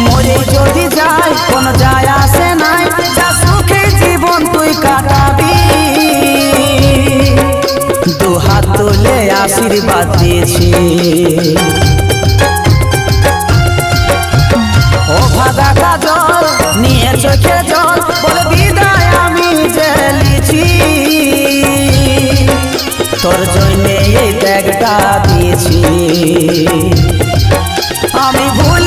মরে যদি যাই কোন যায় আসে নাই, যা সুখে জীবন তুই কাটাবি। দু হাত তুলে আশীর্বাদ দিয়েছি। ও ভাগা কাজল নিয়ে চোখে জল, বলে বিদায় আমি জেলেছি। তোর জন্যে এই ব্যাগটা দিয়েছি। আমি ভুল